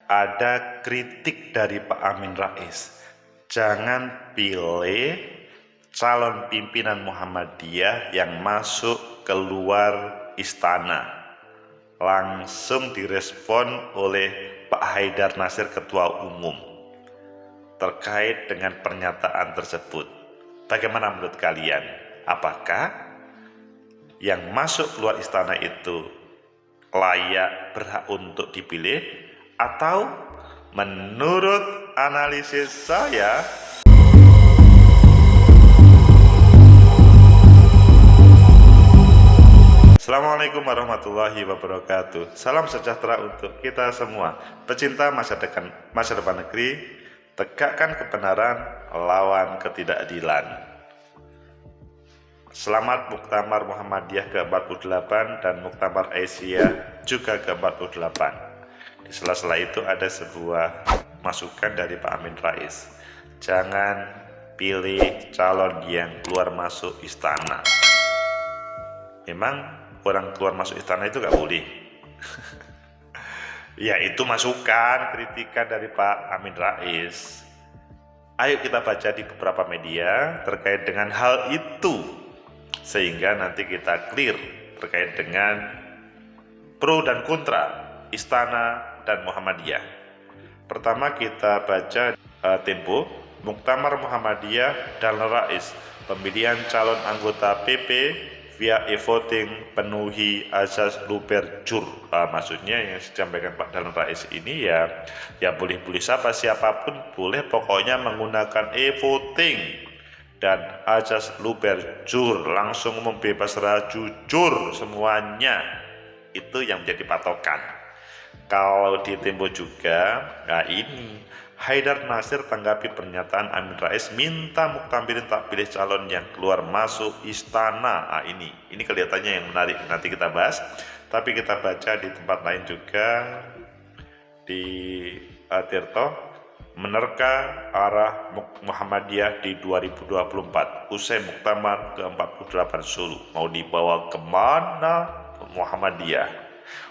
ada kritik dari Pak Amin Rais. Jangan pilih calon pimpinan Muhammadiyah yang masuk keluar istana. Langsung direspon oleh Pak Haidar Nasir Ketua Umum terkait dengan pernyataan tersebut. Bagaimana menurut kalian? Apakah yang masuk keluar istana itu layak, berhak untuk dipilih, atau menurut analisis saya Assalamualaikum warahmatullahi wabarakatuh. Salam sejahtera untuk kita semua. Pecinta masa depan negeri, tegakkan kebenaran, lawan ketidakadilan. Selamat Muktamar Muhammadiyah ke-48 dan Muktamar Aisyah juga ke-48. Di sela-sela itu ada sebuah masukan dari Pak Amin Rais. Jangan pilih calon yang keluar masuk istana. Memang orang keluar masuk istana itu gak boleh. Ya, itu masukan, kritikan dari Pak Amin Rais. Ayo kita baca di beberapa media terkait dengan hal itu, sehingga nanti kita clear terkait dengan pro dan kontra istana dan Muhammadiyah. Pertama kita baca Tempo, Muktamar Muhammadiyah dan Rais, pemilihan calon anggota PP via e-voting penuhi azas luberjur. Maksudnya yang disampaikan Pak Dahlan Rais ini ya boleh-boleh siapapun boleh, pokoknya menggunakan e-voting dan azas luberjur, langsung membebas jujur semuanya. Itu yang menjadi patokan. Kalau di Tempo juga, nah ini Haidar Nasir tanggapi pernyataan Amin Rais, minta Muktamirin tak pilih calon yang keluar masuk istana. Ini kelihatannya yang menarik, nanti kita bahas. Tapi kita baca di tempat lain juga, di Tirto, menerka arah Muhammadiyah di 2024 usai Muktamar ke-48 Solo. Mau dibawa kemana Muhammadiyah?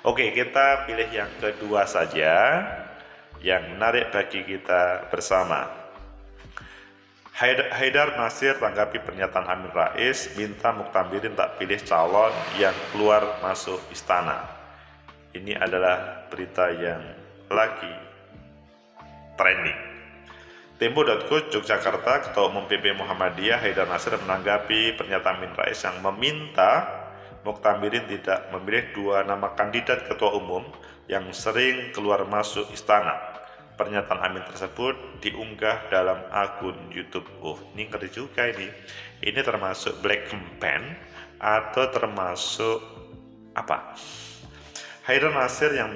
Oke, kita pilih yang kedua saja, yang menarik bagi kita bersama. Haidar Nasir tanggapi pernyataan Amin Rais, minta Muktamirin tak pilih calon yang keluar masuk istana. Ini adalah berita yang lagi trending. Tempo.co Yogyakarta, Ketua Umum PP Muhammadiyah Haidar Nasir menanggapi pernyataan Amin Rais yang meminta Muktamirin tidak memilih dua nama kandidat ketua umum yang sering keluar masuk istana. Pernyataan Amin tersebut diunggah dalam akun YouTube. Ini ngeri juga ini. Ini termasuk black campaign atau termasuk apa? Haidar Nasir yang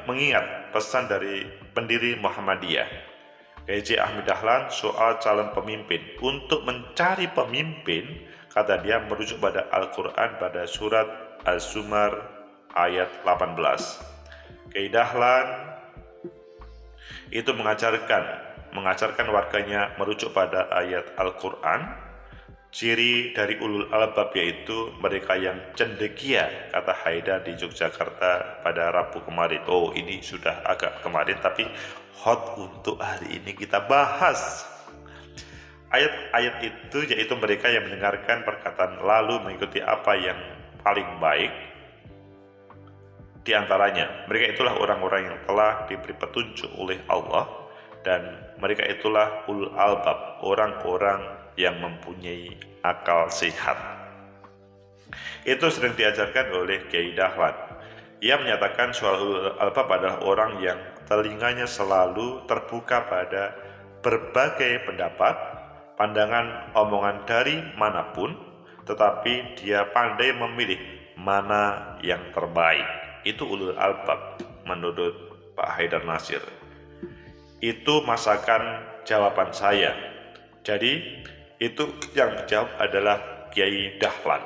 mengingat pesan dari pendiri Muhammadiyah, K.J. Ahmad Dahlan, soal calon pemimpin. Untuk mencari pemimpin, kata dia, merujuk pada Al-Quran pada surat Az-Zumar ayat 18. K.J. Dahlan itu mengajarkan warganya merujuk pada ayat Al-Quran. Ciri dari ulul albab yaitu mereka yang cendekia, kata Haidar di Yogyakarta pada Rabu kemarin. Ini sudah agak kemarin, tapi hot untuk hari ini kita bahas. Ayat-ayat itu yaitu mereka yang mendengarkan perkataan lalu mengikuti apa yang paling baik di antaranya. Mereka itulah orang-orang yang telah diberi petunjuk oleh Allah, dan mereka itulah ulul albab, orang-orang yang mempunyai akal sehat. Itu sering diajarkan oleh Kiai Dahlan. Ia menyatakan soal ulul albab adalah orang yang telinganya selalu terbuka pada berbagai pendapat, pandangan, omongan dari manapun, tetapi dia pandai memilih mana yang terbaik. Itu ulul albab menurut Pak Haidar Nasir. Itu masakan jawaban saya. Jadi itu yang menjawab adalah Kiai Dahlan.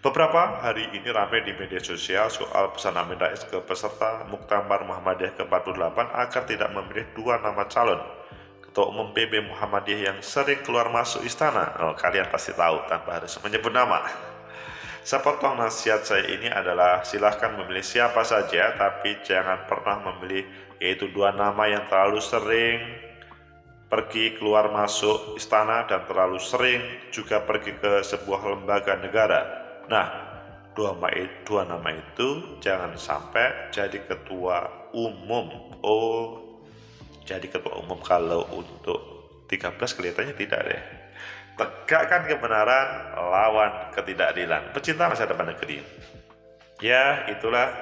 Beberapa hari ini ramai di media sosial soal pesan Amin Rais ke peserta Muktamar Muhammadiyah ke-48 agar tidak memilih dua nama calon Ketua Umum PP Muhammadiyah yang sering keluar masuk istana. Kalian pasti tahu tanpa harus menyebut nama. Sepotong nasihat saya ini adalah silahkan memilih siapa saja, tapi jangan pernah memilih yaitu dua nama yang terlalu sering pergi keluar masuk istana dan terlalu sering juga pergi ke sebuah lembaga negara. Nah, dua nama itu jangan sampai jadi ketua umum. Oh, jadi ketua umum kalau untuk 13 kelihatannya tidak deh. Tegakkan kebenaran, lawan ketidakadilan. Pecinta masa depan negeri. Ya, itulah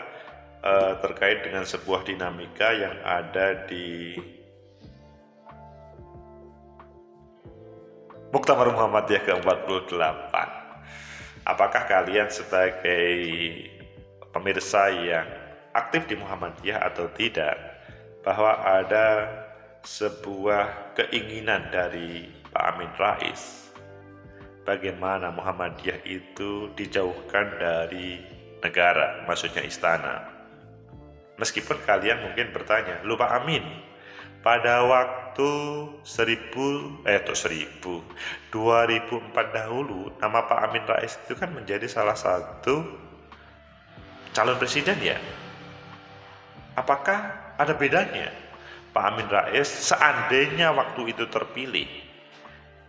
terkait dengan sebuah dinamika yang ada di Muktamar Muhammadiyah ke-48. Apakah kalian sebagai pemirsa yang aktif di Muhammadiyah atau tidak, bahwa ada sebuah keinginan dari Pak Amin Rais bagaimana Muhammadiyah itu dijauhkan dari negara, maksudnya istana. Meskipun kalian mungkin bertanya, "Lu Pak Amin, pada waktu 2004 dahulu, nama Pak Amin Rais itu kan menjadi salah satu calon presiden ya. Apakah ada bedanya Pak Amin Rais seandainya waktu itu terpilih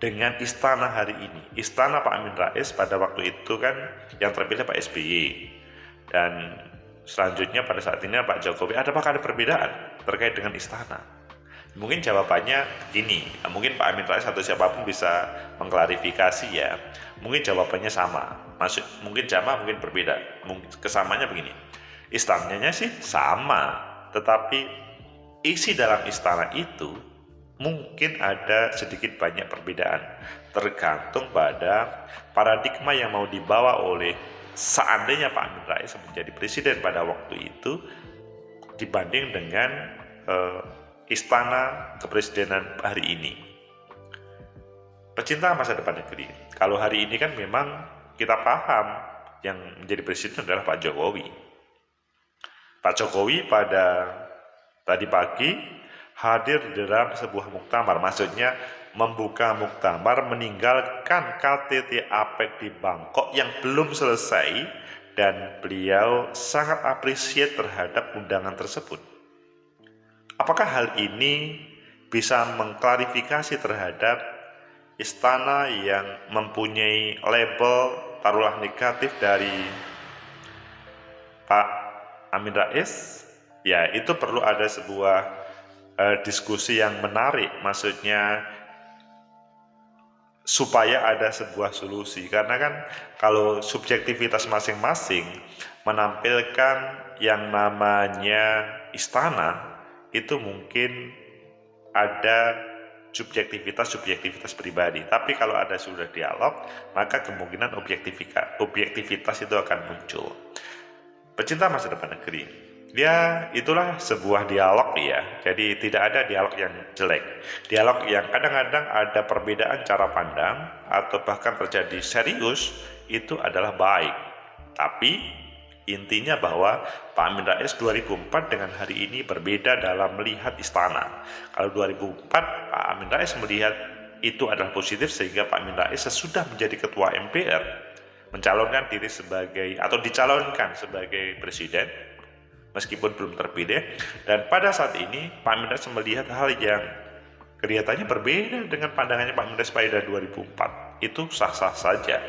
dengan istana hari ini? Istana Pak Amin Rais pada waktu itu kan yang terpilih Pak SBY, dan selanjutnya pada saat ini Pak Jokowi. Apakah ada perbedaan terkait dengan istana? Mungkin jawabannya gini, mungkin Pak Amin Rais atau siapapun bisa mengklarifikasi ya. Mungkin jawabannya sama, mungkin sama, mungkin berbeda. Kesamanya begini, istananya sih sama, tetapi isi dalam istana itu mungkin ada sedikit banyak perbedaan, tergantung pada paradigma yang mau dibawa oleh seandainya Pak Amin Rais menjadi presiden pada waktu itu dibanding dengan istana kepresidenan hari ini. Pecinta masa depan negeri, kalau hari ini kan memang kita paham yang menjadi presiden adalah Pak Jokowi. Pak Jokowi pada tadi pagi hadir di dalam sebuah muktamar, maksudnya membuka muktamar meninggalkan KTT APEC di Bangkok yang belum selesai, dan beliau sangat appreciate terhadap undangan tersebut. Apakah hal ini bisa mengklarifikasi terhadap istana yang mempunyai label taruhlah negatif dari Pak Amin Rais? Ya, itu perlu ada sebuah diskusi yang menarik, maksudnya supaya ada sebuah solusi. Karena kan kalau subjektivitas masing-masing menampilkan yang namanya istana, itu mungkin ada subjektivitas pribadi. Tapi kalau ada sudah dialog, maka kemungkinan objektivitas itu akan muncul. Pecinta masa depan negeri, ya itulah sebuah dialog ya. Jadi tidak ada dialog yang jelek. Dialog yang kadang-kadang ada perbedaan cara pandang atau bahkan terjadi serius, itu adalah baik. Tapi intinya bahwa Pak Amin Rais 2004 dengan hari ini berbeda dalam melihat istana. Kalau 2004 Pak Amin Rais melihat itu adalah positif, sehingga Pak Amin Rais sesudah menjadi ketua MPR mencalonkan diri sebagai atau dicalonkan sebagai presiden meskipun belum terpilih. Dan pada saat ini Pak Amin Rais melihat hal yang kelihatannya berbeda dengan pandangannya Pak Amin Rais pada 2004. Itu sah-sah saja.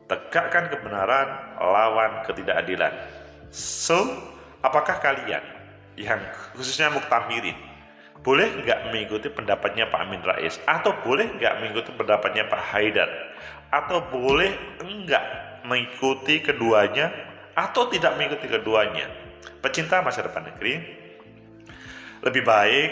Tegakkan kebenaran, lawan ketidakadilan. So, apakah kalian yang khususnya muktamirin boleh nggak mengikuti pendapatnya Pak Amin Rais, atau boleh nggak mengikuti pendapatnya Pak Haidar, atau boleh enggak mengikuti keduanya, atau tidak mengikuti keduanya? Pecinta masa depan negeri, lebih baik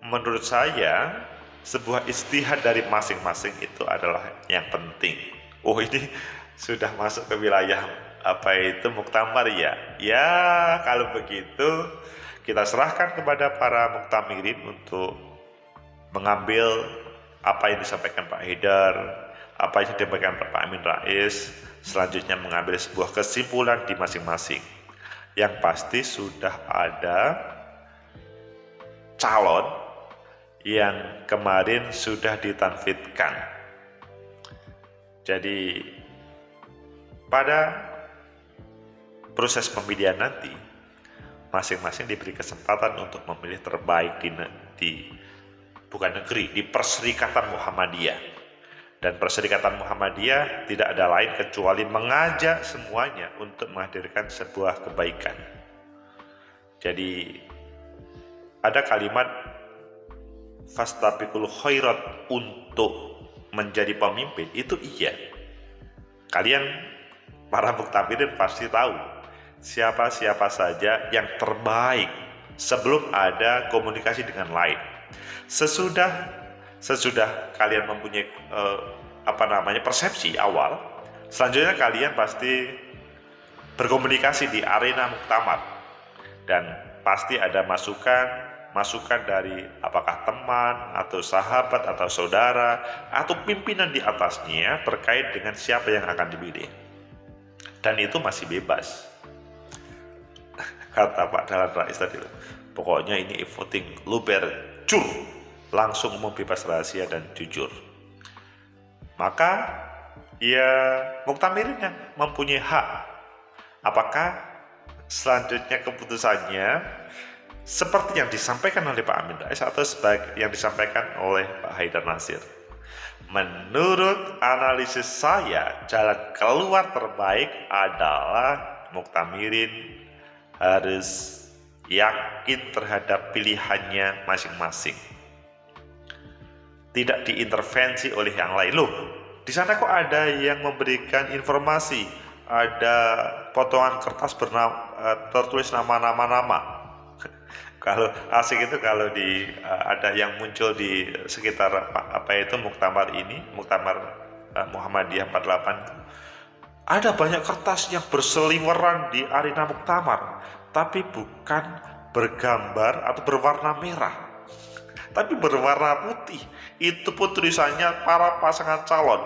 menurut saya sebuah istihad dari masing-masing itu adalah yang penting. Oh, ini sudah masuk ke wilayah apa itu muktamar ya? Ya, kalau begitu kita serahkan kepada para muktamirin untuk mengambil apa yang disampaikan Pak Haidar, apa yang disampaikan Pak Amin Rais, selanjutnya mengambil sebuah kesimpulan di masing-masing. Yang pasti sudah ada calon yang kemarin sudah ditanfidkan. Jadi pada proses pemilihan nanti, masing-masing diberi kesempatan untuk memilih terbaik di bukan negeri, di Perserikatan Muhammadiyah. Dan Perserikatan Muhammadiyah tidak ada lain kecuali mengajak semuanya untuk menghadirkan sebuah kebaikan. Jadi ada kalimat fastabiqul khairat untuk menjadi pemimpin, itu iya. Kalian para muktamirin pasti tahu siapa-siapa saja yang terbaik sebelum ada komunikasi dengan lain. Sesudah kalian mempunyai persepsi awal, selanjutnya kalian pasti berkomunikasi di arena muktamar dan pasti ada masukan dari apakah teman atau sahabat atau saudara atau pimpinan di atasnya terkait dengan siapa yang akan dipilih, dan itu masih bebas. Kata Pak Dahlan Rais tadi, pokoknya ini voting luber cur, langsung umum, bebas, rahasia, dan jujur. Maka ya muktamirin yang mempunyai hak. Apakah selanjutnya keputusannya seperti yang disampaikan oleh Pak Amin Rais atau sebagai yang disampaikan oleh Pak Haidar Nasir? Menurut analisis saya, jalan keluar terbaik adalah muktamirin harus yakin terhadap pilihannya masing-masing, tidak diintervensi oleh yang lain. Loh, di sana kok ada yang memberikan informasi, ada potongan kertas tertulis nama. Kalau asik itu kalau ada yang muncul di sekitar muktamar Muhammadiyah 48, ada banyak kertas yang berseliweran di arena muktamar, tapi bukan bergambar atau berwarna merah, tapi berwarna putih. Itu pun tulisannya para calon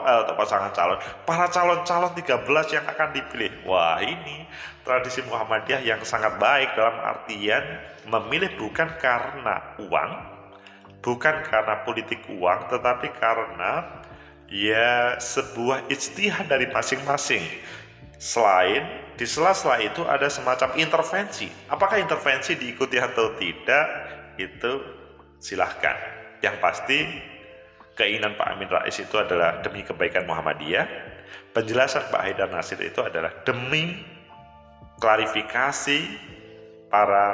13 yang akan dipilih. Wah, ini tradisi Muhammadiyah yang sangat baik, dalam artian memilih bukan karena uang, bukan karena politik uang, tetapi karena ya sebuah ijtihad dari masing-masing. Selain di sela-sela itu ada semacam intervensi. Apakah intervensi diikuti atau tidak, itu silahkan. Yang pasti keinginan Pak Amin Rais itu adalah demi kebaikan Muhammadiyah. Penjelasan Pak Haidar Nasir itu adalah demi klarifikasi para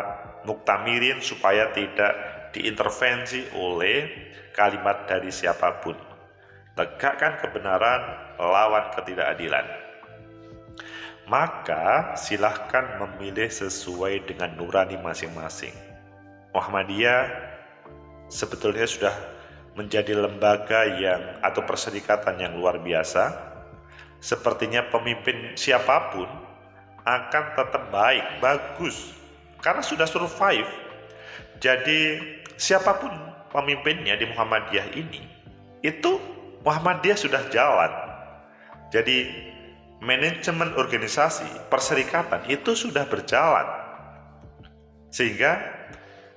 muktamirin supaya tidak diintervensi oleh kalimat dari siapapun. Tegakkan kebenaran, lawan ketidakadilan. Maka silahkan memilih sesuai dengan nurani masing-masing. Muhammadiyah sebetulnya sudah menjadi lembaga atau perserikatan yang luar biasa. Sepertinya pemimpin siapapun akan tetap bagus, karena sudah survive. Jadi siapapun pemimpinnya di Muhammadiyah ini, itu Muhammadiyah sudah jalan. Jadi manajemen organisasi perserikatan itu sudah berjalan, sehingga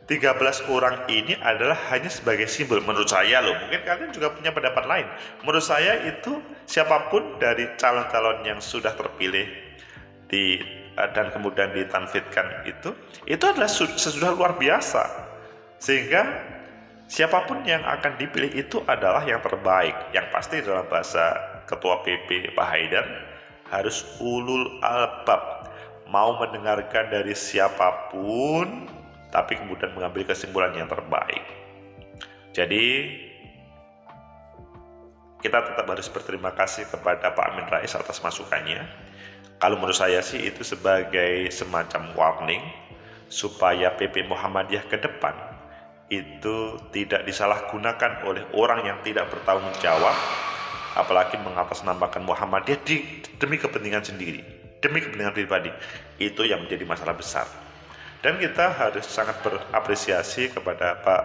13 orang ini adalah hanya sebagai simbol menurut saya loh. Mungkin kalian juga punya pendapat lain. Menurut saya itu siapapun dari calon-calon yang sudah terpilih dan kemudian ditanfidkan itu adalah sesudah luar biasa. Sehingga siapapun yang akan dipilih itu adalah yang terbaik. Yang pasti dalam bahasa Ketua PP Pak Haidar, harus ulul albab, mau mendengarkan dari siapapun, tapi kemudian mengambil kesimpulan yang terbaik. Jadi kita tetap harus berterima kasih kepada Pak Amin Rais atas masukannya. Kalau menurut saya sih itu sebagai semacam warning supaya PP Muhammadiyah ke depan itu tidak disalahgunakan oleh orang yang tidak bertanggung jawab, apalagi mengatasnamakan Muhammadiyah demi kepentingan sendiri, demi kepentingan pribadi. Itu yang menjadi masalah besar. Dan kita harus sangat berapresiasi kepada Pak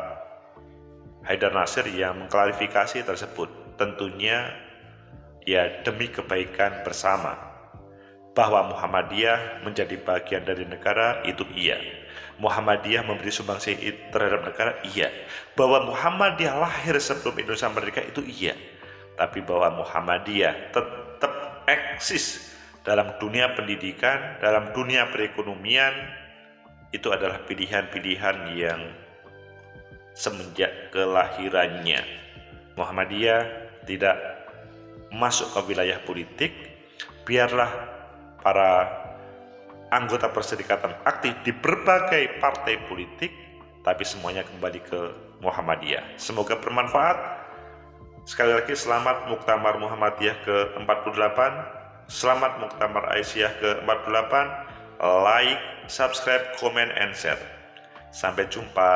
Haidar Nasir yang mengklarifikasi tersebut. Tentunya ya demi kebaikan bersama. Bahwa Muhammadiyah menjadi bagian dari negara, itu iya. Muhammadiyah memberi sumbangsi terhadap negara, iya. Bahwa Muhammadiyah lahir sebelum Indonesia merdeka, itu iya. Tapi bahwa Muhammadiyah tetap eksis dalam dunia pendidikan, dalam dunia perekonomian, itu adalah pilihan-pilihan yang semenjak kelahirannya Muhammadiyah tidak masuk ke wilayah politik. Biarlah para anggota perserikatan aktif di berbagai partai politik, tapi semuanya kembali ke Muhammadiyah. Semoga bermanfaat. Sekali lagi selamat Muktamar Muhammadiyah ke-48, selamat Muktamar Aisyah ke-48. Like, subscribe, comment, and share. Sampai jumpa.